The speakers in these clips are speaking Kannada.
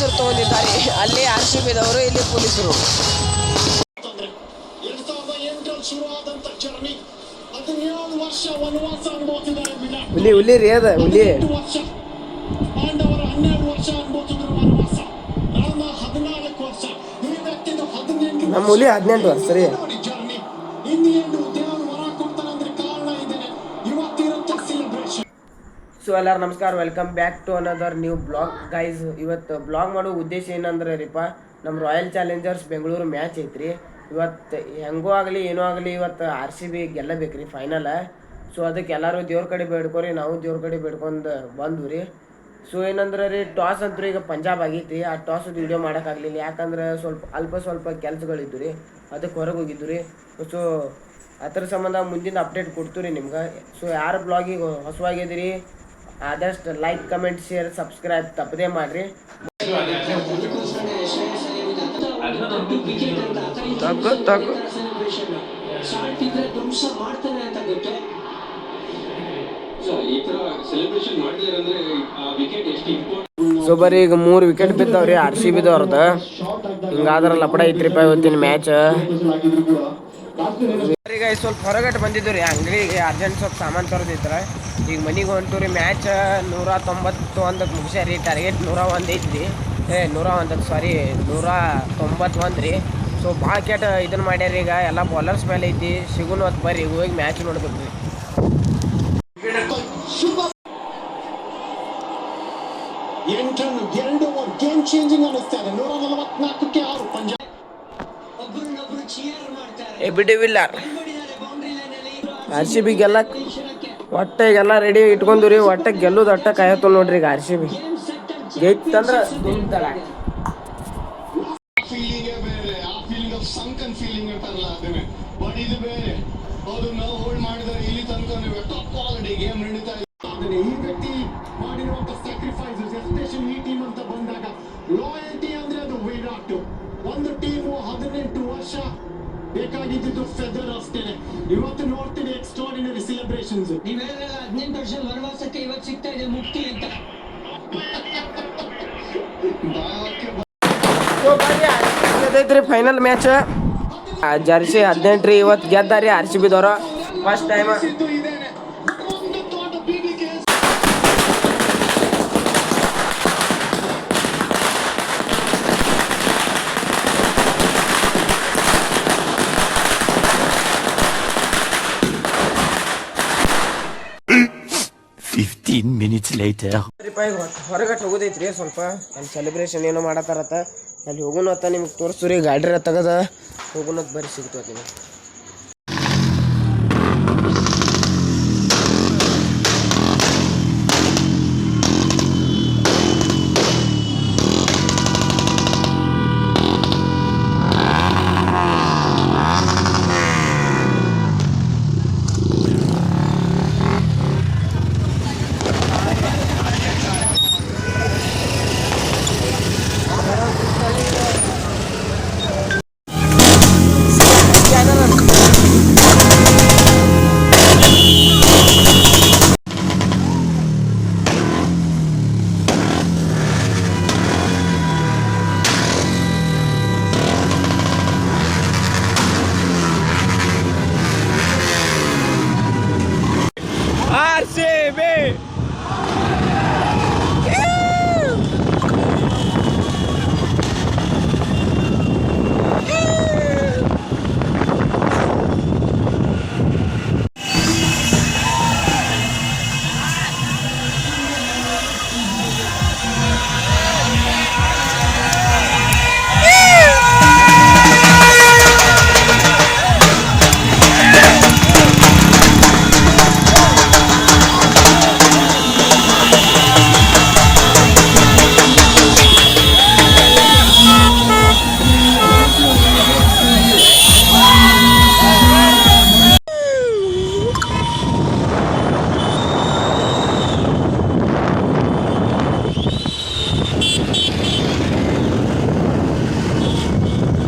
ಪೊಲೀಸರು ತಗೊಂಡಿದ್ದಾರೆ. ಅಲ್ಲಿ RCB ದವರು, ಇಲ್ಲಿ ಪೊಲೀಸರು. ಹುಲಿ ರೀ ಅದ ಹುಲಿ. ನಮ್ಮ ಹುಲಿ 18 ವರ್ಷ ರೀ. ಸೊ ಎಲ್ಲರೂ ನಮಸ್ಕಾರ, welcome back to another new blog guys. ಇವತ್ತು ಬ್ಲಾಗ್ ಮಾಡೋ ಉದ್ದೇಶ ಏನಂದ್ರೆ ರೀಪ, ನಮ್ಮ ರಾಯಲ್ ಚಾಲೆಂಜರ್ಸ್ ಬೆಂಗಳೂರು ಮ್ಯಾಚ್ ಐತ್ರಿ. ಇವತ್ತು ಹೆಂಗೋ ಆಗಲಿ ಏನೋ ಆಗಲಿ ಇವತ್ತು RCB ಗೆಲ್ಲಬೇಕು ರೀ ಫೈನಲ್. ಸೊ ಅದಕ್ಕೆ ಎಲ್ಲರೂ ದೇವ್ರ ಕಡೆ ಬೇಡ್ಕೊರಿ, ನಾವು ದೇವ್ರ ಕಡೆ ಬೇಡ್ಕೊಂಡು ಬಂದ್ವಿ ರೀ. ಸೊ ಏನಂದ್ರೆ ರೀ, ಟಾಸ್ ಅಂತೂ ಈಗ ಪಂಜಾಬ್ ಆಗೈತಿ. ಆ ಟಾಸದು ವೀಡಿಯೋ ಮಾಡೋಕ್ಕಾಗಲಿಲ್ಲ, ಯಾಕಂದ್ರೆ ಸ್ವಲ್ಪ ಕೆಲಸಗಳಿದ್ದು ರೀ, ಅದಕ್ಕೆ ಹೊರಗೆ ಹೋಗಿದ್ದು ರೀ. ಸೊ ಅದ್ರ ಸಂಬಂಧ ಮುಂದಿನ ಅಪ್ಡೇಟ್ ಕೊಡ್ತೀವಿ ರೀ ನಿಮ್ಗೆ. ಸೊ ಯಾರು ಬ್ಲಾಗಿಗೆ ಹೊಸವಾಗಿದ್ದೀರಿ ಆದಷ್ಟು ಲೈಕ್, ಕಮೆಂಟ್, ಶೇರ್, ಸಬ್ಸ್ಕ್ರೈಬ್ ತಪ್ಪದೇ ಮಾಡಿರಿ. ಸೊ ಬರೀ ಈಗ 3 ವಿಕೆಟ್ ಬಿದ್ದಾವ್ರಿ RCB ದವ್ರದ್ದು. ಹಿಂಗಾದ್ರೆ ಲಪಡ ಐತ್ರಿಪ್ಪ ಇವತ್ತಿನ ಮ್ಯಾಚ್. ಈಗ ಸ್ವಲ್ಪ ಹೊರಗಟ್ಟು ಬಂದಿದ್ದು ರೀ ಅಂಗಡಿಗೆ, ಅರ್ಜೆಂಟ್ ಸ್ವಲ್ಪ ಸಾಮಾನು ತರೋದಿತ್ರ. ಈಗ ಮನೆಗೆ ಹೊಂಟು ರೀ. ಮ್ಯಾಚ್ 191 ಮುಗಿಸ್ಯಾರಿ. ಟಾರ್ಗೆಟ್ 101 ಐತ್ರಿ. 191 ರೀ. ಸೊ ಭಾಳ ಕೆಟ್ಟ ಇದನ್ನು ಮಾಡ್ಯಾರ. ಈಗ ಎಲ್ಲ ಬಾಲರ್ಸ್ ಮೇಲೆ ಐತಿ. ಸಿಗುನು ಹೊತ್ತು ಬರ್ರಿ ಹೋಗಿ ಮ್ಯಾಚ್ ನೋಡ್ಬೇಕು ರೀ. ಗೇಮ್ ಚೇಂಜಿಂಗ್ ಅನ್ನಿಸ್ತಾರೆ. 144ಕ್ಕೆ 6 ಪಂಜಾಬ್. ಬಿಡಿ ವಿಲ್ಲರ್ RCB ಗೆಲ್ಲಕ್ ಒಟ್ಟೆಗೆಲ್ಲ ರೆಡಿ ಇಟ್ಕೊಂಡ್ರಿ. ಒಟ್ಟೆ ಗೆಲ್ಲೋದು ಒಟ್ಟ ಕಾಯತ್ತು ನೋಡ್ರಿ. ಈಗ RCB ಗೆತ್ತಂದ್ರೆ ಫೀಲಿಂಗೇ ಬೇರೆ. ಆ ಫೀಲಿಂಗ್ ಆಫ್ ಸಂಕನ್ ಫೀಲಿಂಗ್ ಇರ್ತಾರಲ್ಲ ಅದನ್ನೇ. ಬಟ್ ಇದು ಬೇರೆ. ಅದು ನಾವು ಹೋಲ್ಡ್ ಮಾಡಿದರೆ ಇಲ್ಲಿ ತನಕ ಟಾಪ್ ಕ್ವಾಲಿಟಿ ಗೇಮ್ ನಡೀತಾ ಇದೆ. ಈ ವ್ಯಕ್ತಿ ಮಾಡಿರುವಂತ ಸ್ಯಾಕ್ರಿಫೈಸಸ್, ಎಸ್ಪೆಷಲಿ ಈ ಟೀಮ್ ಅಂತ ಬಂದಾಗ ಲಾಯಲ್ಟಿ ಅಂದ್ರೆ ಅದು ವಿರಾಟ್. ಒಂದು ಟೀಮು 18 ವರ್ಷ ಬೇಕಾಗಿದ್ದು ಫೆದರ್ ಅಷ್ಟೇನೆ. ಇವತ್ತು ನೋಡ್ತೀನಿ ಎಕ್ಸ್ಟ್ರಾರ್ಡಿನರಿ ಸೆಲೆಬ್ರೇಷನ್ಸ್. ನೀವು ಹೇಳಿದ್ರಲ್ಲ 18 ವರ್ಷದ ವನವಾಸಕ್ಕೆ ಇವತ್ತು ಸಿಗ್ತಾ ಇದೆ ಮುಕ್ತಿ ಅಂತ. ಫೈನಲ್ ಮ್ಯಾಚ್ ಜರ್ಸಿ 18 ರೀ. ಇವತ್ತು ಗೆದ್ದಾರಿ RCB ದವರು ಫಸ್ಟ್ ಟೈಮ್. ಹೊರಗಟ್ಟು ಹೋಗೋದೈತ್ರಿ. ಸ್ವಲ್ಪ ಅಲ್ಲಿ ಸೆಲೆಬ್ರೇಷನ್ ಏನೋ ಮಾಡತ್ತಾರತ್ತ. ಅಲ್ಲಿ ಹೋಗೋಣತ್ತ ನಿಮ್ಗೆ ತೋರಿಸ್ತೀವಿ ರೀ. ಗಾಡಿ ತಗದ ಹೋಗೋಣತ್ ಬರೀ ಸಿಗ್ತದೆ ನಿಮಗೆ. RCB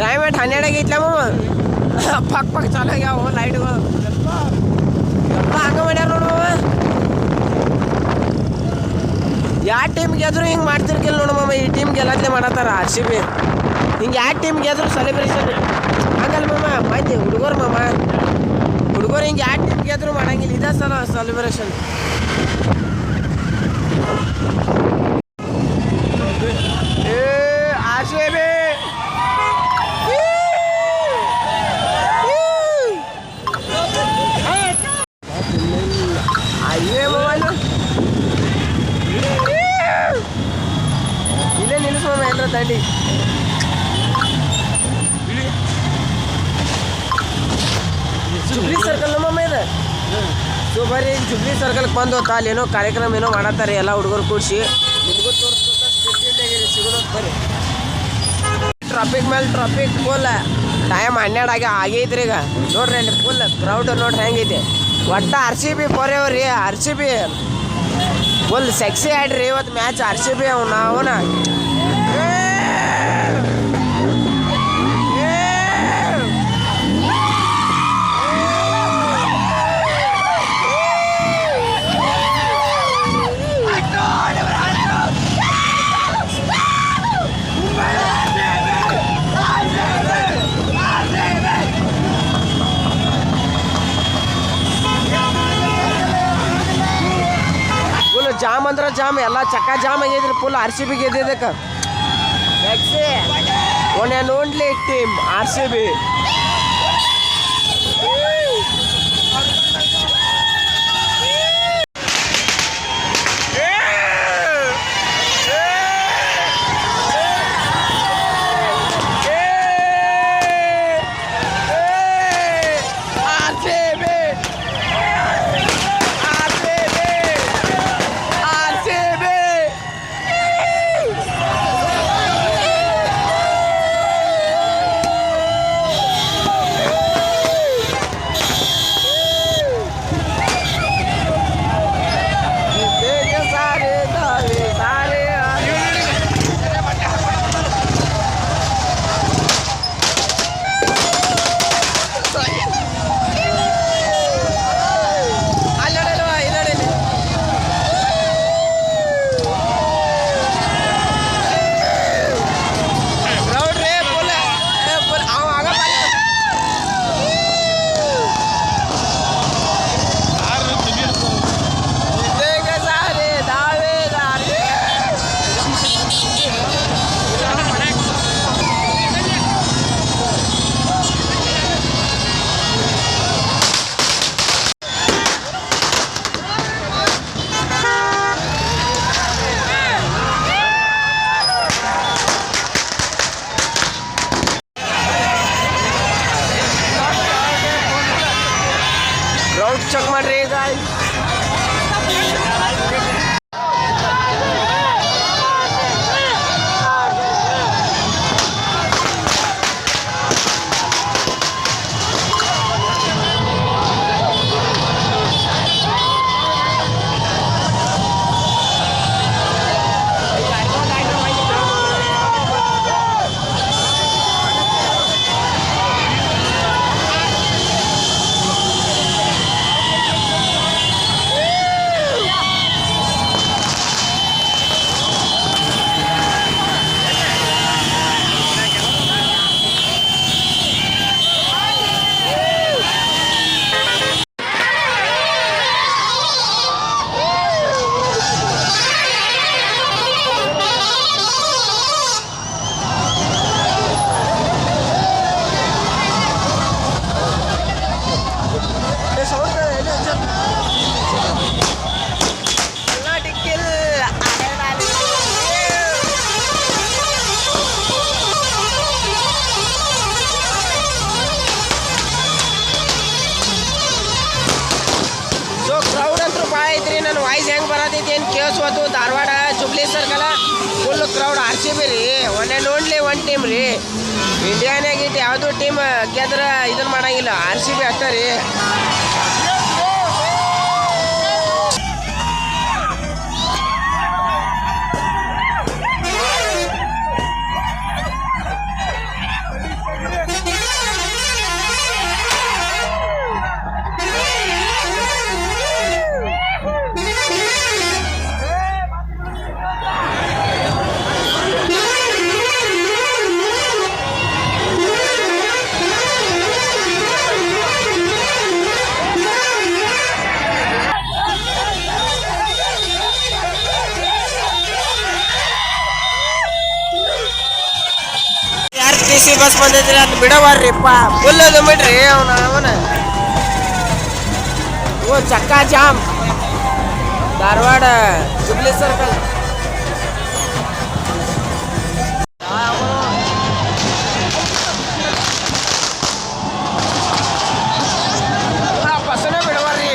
ಟೈಮ್ 12 ಆಗೈತ್ಲ ಪಕ್ ಚಾಲು ಆಗ್ಯಾವ ಲೈಟ್ಗಳು. ಎಲ್ಲ ಹಂಗ ಮಾಡ್ಯಾರ ನೋಡು. ಯಾವ ಟೀಮ್ ಗೆದ್ರು ಹಿಂಗೆ ಮಾಡ್ತಿರ್ಕಿಲ್ಲ ನೋಡು ಮಾಮ. ಈ ಟೀಮ್ ಗೆಲ್ಲತ್ಲೆ ಮಾಡತ್ತಾರ RCB. ಹಿಂಗೆ ಯಾವ ಟೀಮ್ ಗೆದ್ರು ಸೆಲೆಬ್ರೇಷನ್ ಹಂಗಲ್ಲ ಮಾಮ. ಮಂದಿ ಹುಡುಗರು ಮಾಮ, ಹುಡುಗರು ಹಿಂಗೆ ಯಾವ ಟೀಮ್ ಗೆದ್ರು ಮಾಡಂಗಿಲ್ಲ. ಇದೇ ಸಲ ಸೆಲೆಬ್ರೇಷನ್. RCB ಅಯ್ಯೇ ಮೊಬೈಲು ಇಲ್ಲೇ ನಿಲ್ಲಿಸ್ ಮಾಮ. ಎಲ್ಲರ ದಂಡಿ ಜುಬ್ಲಿ ಸರ್ಕಲ್ ಮಾಮ ಇದೆ. ಸೊ ಬರ್ರಿ ಈಗ ಜುಬ್ಲಿ ಸರ್ಕಲ್ಗೆ ಬಂದು ಹೋಗ್ತಾ ಅಲ್ಲೇನೋ ಕಾರ್ಯಕ್ರಮ ಏನೋ ಮಾಡತ್ತಾರೆ ಎಲ್ಲ ಹುಡುಗರು ಕೂಡಿಸಿ. ನಿಮಗೂ ತೋರಿಸ್ಕೊತ ಸಿಗೋದು ಬರ್ರಿ. ಟ್ರಾಫಿಕ್ ಮೇಲೆ ಟ್ರಾಫಿಕ್ ಫುಲ್ ಟೈಮ್ 12 ಆಗೈತ್ರಿ ಈಗ. ನೋಡ್ರಿ ಅಲ್ಲಿ ಫುಲ್ ಕ್ರೌಡ್ ನೋಡ್ರಿ ಹೆಂಗೈತೆ. ಒಟ್ಟು RCB ಫಾರ್ ಎವರ್ ರೀ. RCB ಫುಲ್ ಸೆಕ್ಸಿ ಆಡ್ರಿ ಇವತ್ತು ಮ್ಯಾಚ್. RCB ಅವನ ಜಾಮ್ ಅಂದ್ರೆ ಜಾಮ್, ಎಲ್ಲ ಚಕ್ಕ ಜಾಮ್ ಆಗೈದ್ರಿ ಫುಲ್. RCB ಗೆದ್ದಿದ್ದಕ್ಕೆ one and only team RCB. Check ಮಾಡ್ರಿ ಈಗ. ನನ್ನ ವಾಯ್ಸ್ ಹೆಂಗೆ ಬರತೈತಿ ಏನು ಕೇಳಿಸ್ಬೋದು. Dharwad jubilee circle full crowd RCB ರೀ. One and only one team ರೀ. ಇಂಡಿಯಾನಾಗ ಇದು ಯಾವುದೂ ಟೀಮ್ ಗೆದ್ರೆ ಇದನ್ನು ಮಾಡಂಗಿಲ್ಲ, RCB ಅಷ್ಟೇ ರೀ. ಬಂದೈತ್ರಿ ಅದು ಬಿಡವಾರ್ರಿಪ್ಪ ಫುಲ್ ಅದು ಬಿಡ್ರಿ ಅವನ ಓ ಚಕ್ಕಾ ಜಾಮ್ ಧಾರವಾಡ ಜುಬ್ಲಿ ಸರ್ಕಲ್ ಬಸ್ಸನ್ನ ಬಿಡವಾರ್ರಿ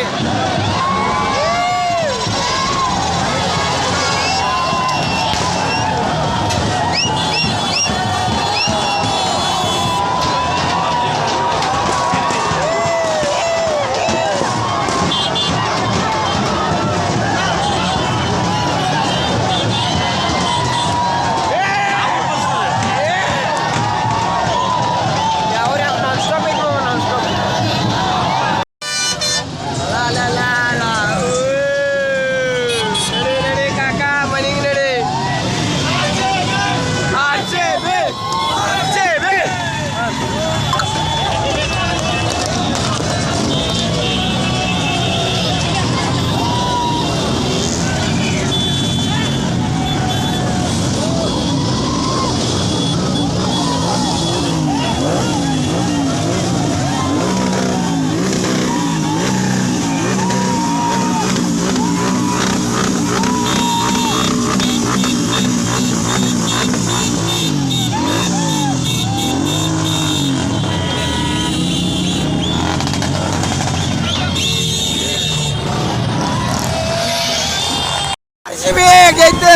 ಗೆದ್ದು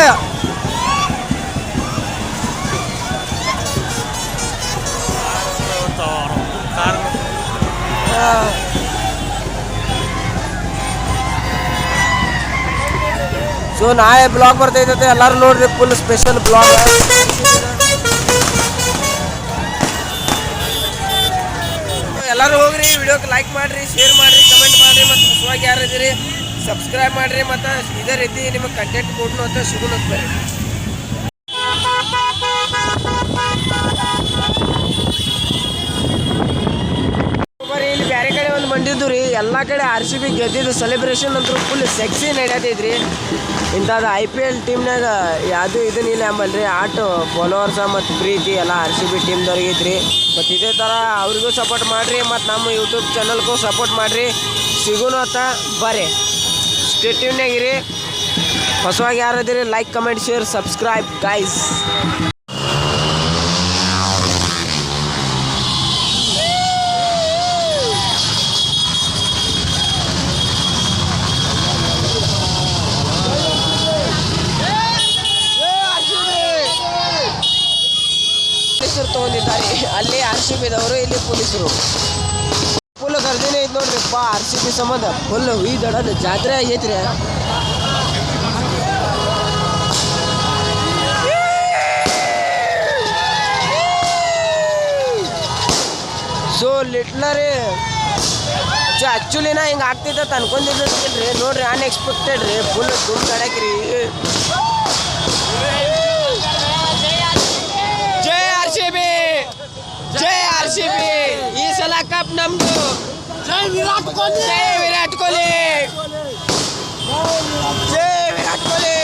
ಸೊ ನಾಳೆ ಬ್ಲಾಗ್ ಬರ್ತೈತೆ ಎಲ್ಲರೂ ನೋಡ್ರಿ ಫುಲ್ ಸ್ಪೆಷಲ್ ಬ್ಲಾಗ್ ಎಲ್ಲರೂ ಹೋಗ್ರಿ ವಿಡಿಯೋಕ್ಕೆ ಲೈಕ್ ಮಾಡಿರಿ ಶೇರ್ ಮಾಡಿರಿ ಕಮೆಂಟ್ ಮಾಡಿರಿ ಮತ್ತು ಹೊಸವಾಗಿ ಯಾರು ಇದ್ದೀರಿ ಸಬ್ಸ್ಕ್ರೈಬ್ ಮಾಡಿರಿ ಮತ್ತು ಇದೇ ರೀತಿ ನಿಮಗೆ ಕಂಟೆಂಟ್ ಕೊಡ್ನು ಅಂತ ಸಿಗೋಣ ಬರ್ರಿ ಇಲ್ಲಿ ಬೇರೆ ಕಡೆ ಒಂದು ಬಂದಿದ್ದು ರೀ ಎಲ್ಲ ಕಡೆ RCB ಗೆದ್ದಿದ್ದು ಸೆಲೆಬ್ರೇಷನ್ ಅಂತೂ ಫುಲ್ ಸೆಕ್ಸಿ ನಡೆಯತೈತ್ರಿ ಇಂಥದ್ದು IPL ಟೀಮ್ನಾಗ ಯಾವುದು ಇದನ್ನಿಲ್ಲ ಅಂಬಲ್ರಿ ಆಟೋ ಫಾಲೋವರ್ಸ ಮತ್ತು ಪ್ರೀತಿ ಎಲ್ಲ RCB ಟೀಮ್ದವ್ರಿಗೆ ಐತ್ರಿ ಮತ್ತು ಇದೇ ಥರ ಅವ್ರಿಗೂ ಸಪೋರ್ಟ್ ಮಾಡಿರಿ ಮತ್ತು ನಮ್ಮ ಯೂಟ್ಯೂಬ್ ಚಾನಲ್ಗೂ ಸಪೋರ್ಟ್ ಮಾಡಿರಿ ಸಿಗೋಣ ಅಂತ ಬರ್ರಿ ಸ್ಟೇ ಟ್ಯೂನ್ನಾಗಿರಿ ಹೊಸವಾಗಿ ಯಾರಿದ್ದೀರಿ like comment share subscribe guys ತಗೊಂಡಿದ್ದಾರೆ ಅಲ್ಲಿ RCB ದವರು ಇಲ್ಲಿ ಪೊಲೀಸರು ಫುಲ್ ಗರ್ದಿನೇ ಐತೆ ನೋಡ್ರಿಪ್ಪ RCB ಸಂಬಂಧ ಫುಲ್ ಈ ದಡದ ಜಾತ್ರೆ ಆಗೈತ್ರಿ ಸೊ ಲಿಟ್ಲರಿ ಆ್ಯಕ್ಚುಲಿ ನಾ ಹಿಂಗೆ ಆಗ್ತಿದ್ದ ಅನ್ಕೊಂಡಿದ್ರಿ ನೋಡ್ರಿ ಅನ್ಎಕ್ಸ್ಪೆಕ್ಟೆಡ್ ರೀ ಫುಲ್ ದುಡ್ಡು ಕಡಕ್ರಿ ಜೈ RCB ಈ ಸಲ ಕಪ್ ನಮ್ದು ಜೈ ವಿರಾಟ್ ಕೊಹ್ಲಿ ಜೈ ವಿರಾಟ್ ಕೊಹ್ಲಿ ಜೈ ವಿರಾಟ್ ಕೊಹ್ಲಿ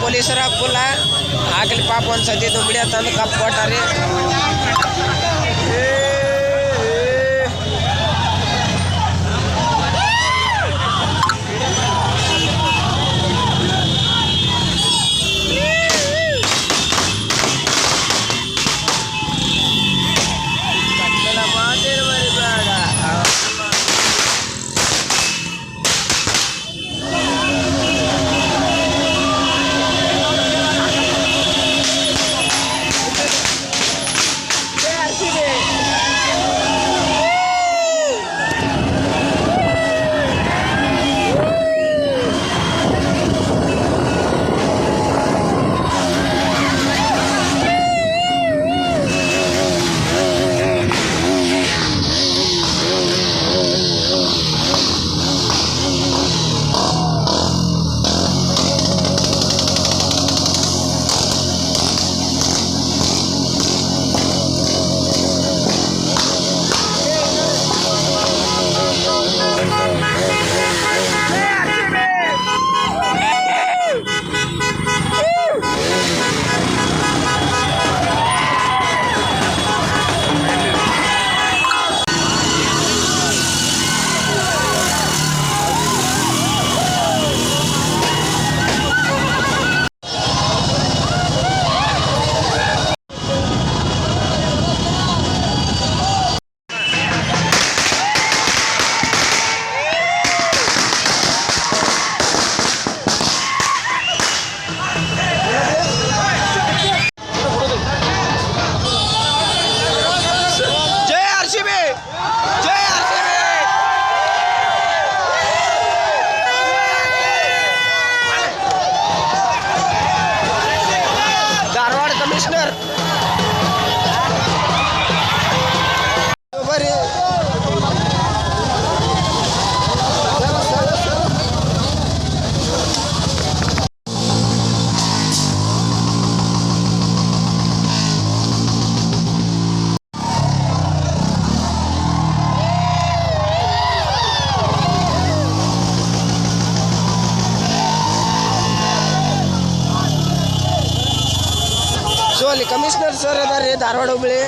ಪೊಲೀಸರ ಕುಲ ಹಾಕಲಿ ಪಾಪ ಒಂದು ಸತಿ ದುಂಬಡಿ ತಂದು ಕಪ್ ಕೊಟ್ಟಾರಿ. ಸೊ ಅಲ್ಲಿ ಕಮಿಷನರ್ ಸರ್ ಅದಾರಿ ಧಾರವಾಡ ಹುಬ್ಳಿ.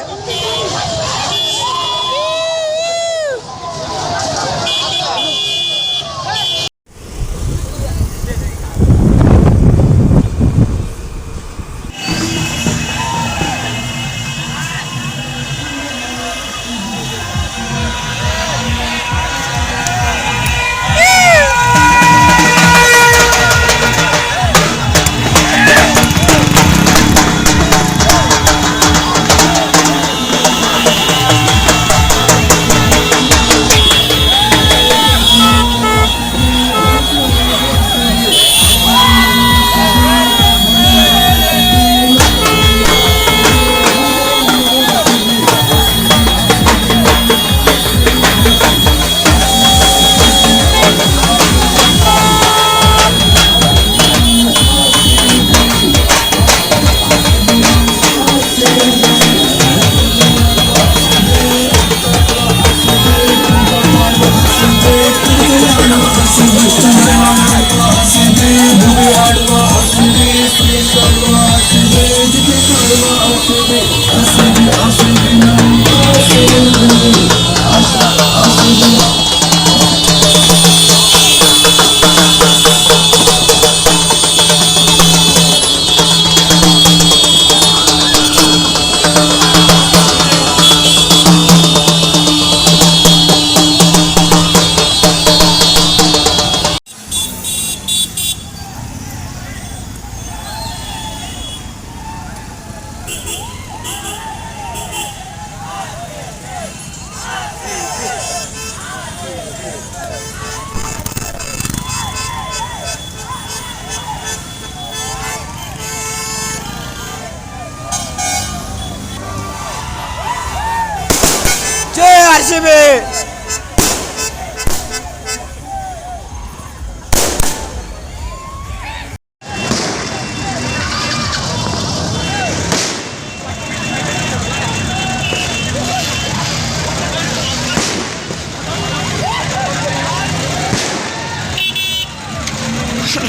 RCB.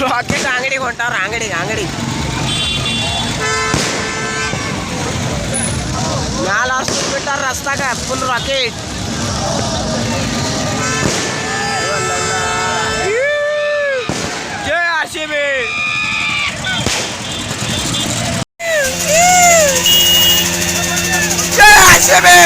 ರಾಕೆಟ್ ಅಂಗಡಿಗೆ ಹೊಂಟಾರ ಅಂಗಡಿ रस्ता का फुल रॉकेट जय आरसीबी जय आरसीबी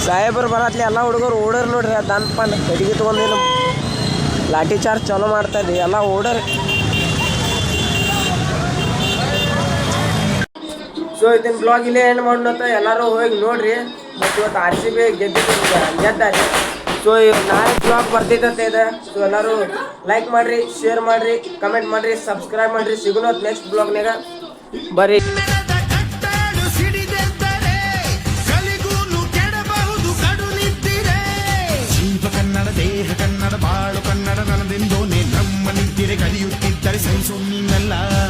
ಸಾಹೇಬರು ಬರತ್ಲಿ ಎಲ್ಲ ಹುಡುಗರು ಓಡರ್ ನೋಡ್ರಿ ದನ್ಪನ್ ಕಡಿಗೆ ತೊಗೊಂಡೇನು ಲಾಠಿ ಚಾರ್ಜ್ ಚಾಲೂ ಮಾಡ್ತಾ ಇದ್ರಿ ಎಲ್ಲ ಓಡರ್. ಸೊ ಇದನ್ನ ಬ್ಲಾಗ್ ಇಲ್ಲೇ ಎಂಡ್ ಮಾಡೋಣ. ಎಲ್ಲರೂ ಹೋಗಿ ನೋಡ್ರಿ. ಮತ್ತು ಇವತ್ತು RCB ಗೆದ್ದಾರಿ. ಸೊ ನಾಳೆ ಬ್ಲಾಗ್ ಬರ್ತಿದ್ದಂತೆ ಇದೆ. ಸೊ ಎಲ್ಲರೂ ಲೈಕ್ ಮಾಡಿರಿ, ಶೇರ್ ಮಾಡಿರಿ, ಕಮೆಂಟ್ ಮಾಡಿರಿ, ಸಬ್ಸ್ಕ್ರೈಬ್ ಮಾಡಿರಿ. ಸಿಗೋಣ ನೆಕ್ಸ್ಟ್ ಬ್ಲಾಗ್ನಾಗ ಬರ್ರಿ.